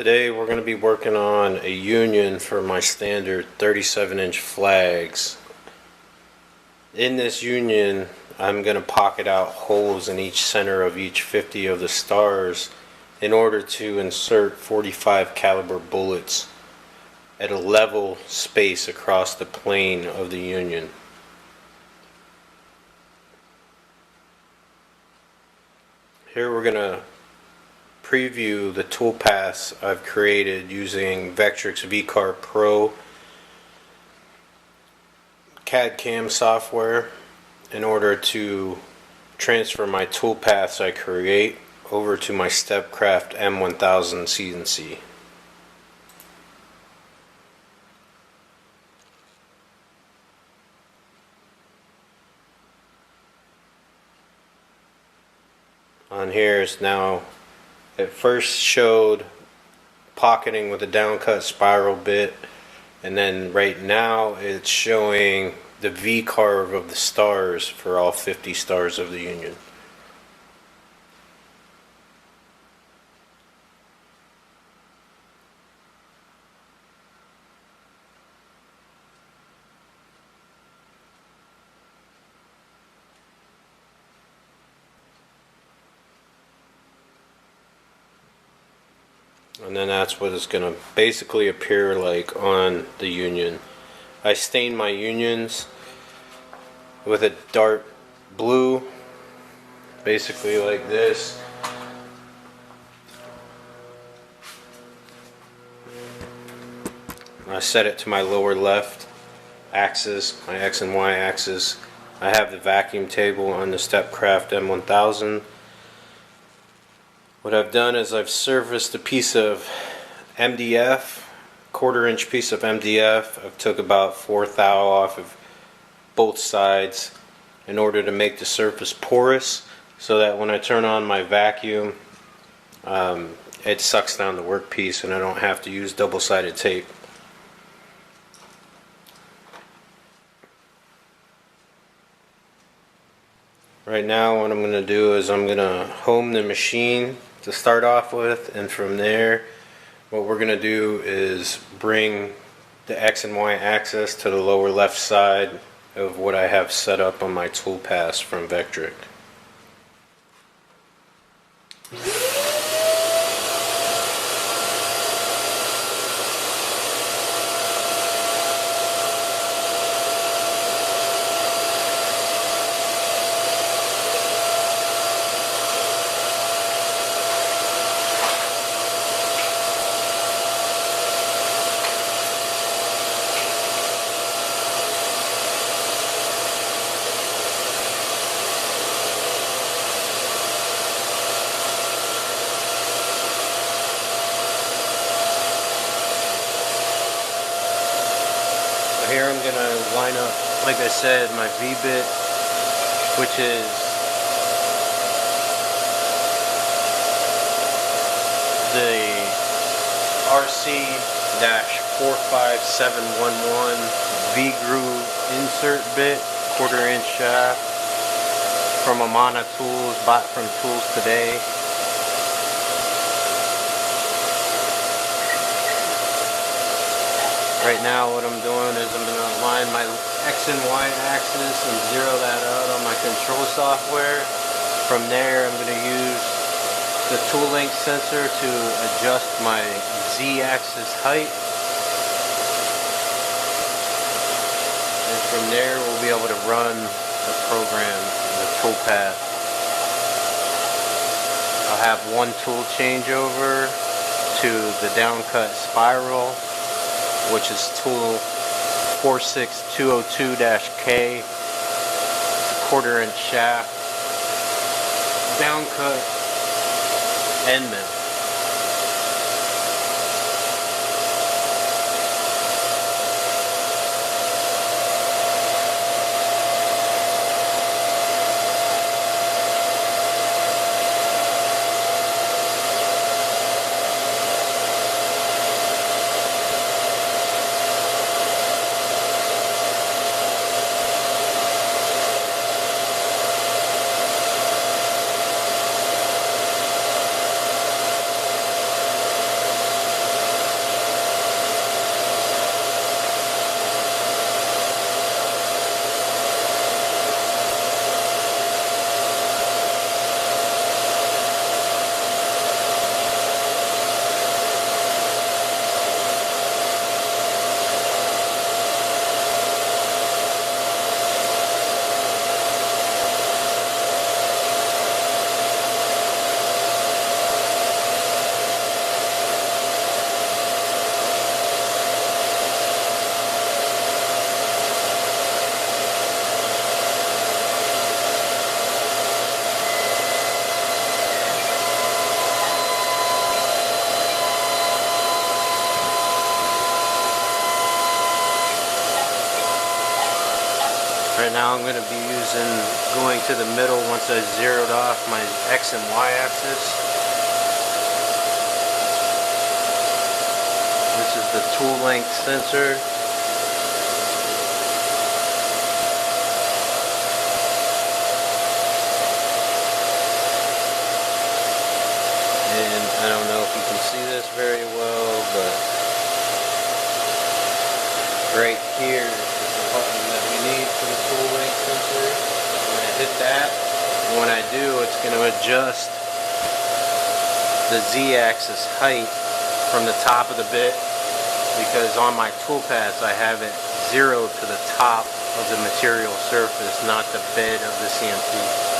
Today we're going to be working on a union for my standard 37-inch flags. In this union I'm going to pocket out holes in each center of each 50 of the stars in order to insert 45 caliber bullets at a level space across the plane of the union. Here we're going to preview the toolpaths I've created using Vectric's Vcarve Pro CAD/CAM software in order to transfer my toolpaths I create over to my Stepcraft M1000 CNC. On here is now, it first showed pocketing with a downcut spiral bit, and then right now it's showing the V-carve of the stars for all 50 stars of the union. And then that's what it's going to basically appear like on the union. I stain my unions with a dark blue, basically like this. I set it to my lower left axis, my X and Y axis. I have the vacuum table on the Stepcraft M1000. What I've done is I've surfaced a piece of MDF, quarter-inch piece of MDF. I've took about 4 thou off of both sides in order to make the surface porous, so that when I turn on my vacuum, it sucks down the workpiece and I don't have to use double-sided tape. Right now what I'm going to do is I'm going to home the machine to start off with, and from there what we're going to do is bring the X and Y axis to the lower left side of what I have set up on my toolpaths from Vectric. Here I'm going to line up, like I said, my V-bit, which is the RC-45711 V-groove insert bit, quarter-inch shaft from Amana tools, bought from ToolsToday. Right now what I'm doing is I'm going to align my X and Y axis and zero that out on my control software. From there I'm going to use the tool length sensor to adjust my Z axis height. And from there we'll be able to run the program, the toolpath. I'll have one tool changeover to the downcut spiral, which is tool 46202-K. It's a quarter-inch shaft, downcut end mill. Now I'm going to be going to the middle once I zeroed off my X and Y axis. This is the tool length sensor. And I don't know if you can see this very well, but right here is the button that we need for the tool length sensor. I'm going to hit that, and when I do, it's going to adjust the Z-axis height from the top of the bit, because on my toolpaths I have it zeroed to the top of the material surface, not the bed of the CNC.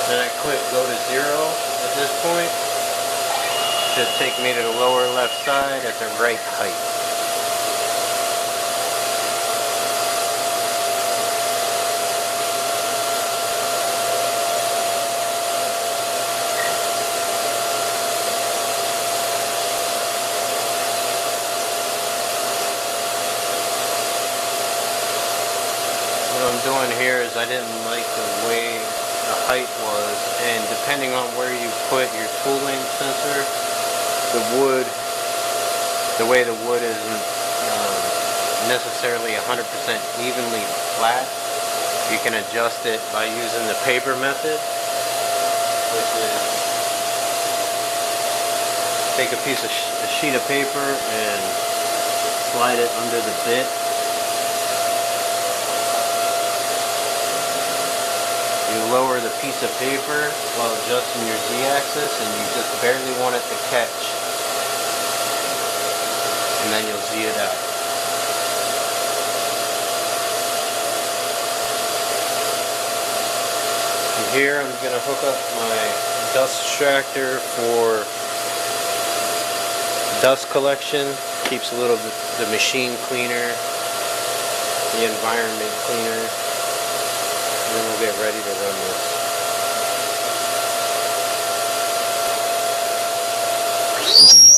Then I click go to 0 at this point. Should take me to the lower left side at the right height. What I'm doing here is I didn't like the way the height was, and depending on where you put your tool length sensor, the way the wood isn't necessarily 100% evenly flat. You can adjust it by using the paper method, which is take a sheet of paper and slide it under the bit. You lower the piece of paper while adjusting your Z-axis, and you just barely want it to catch, and then you'll Z it out. And here I'm going to hook up my dust extractor for dust collection. Keeps the machine cleaner, the environment cleaner. And then we'll get ready to run this.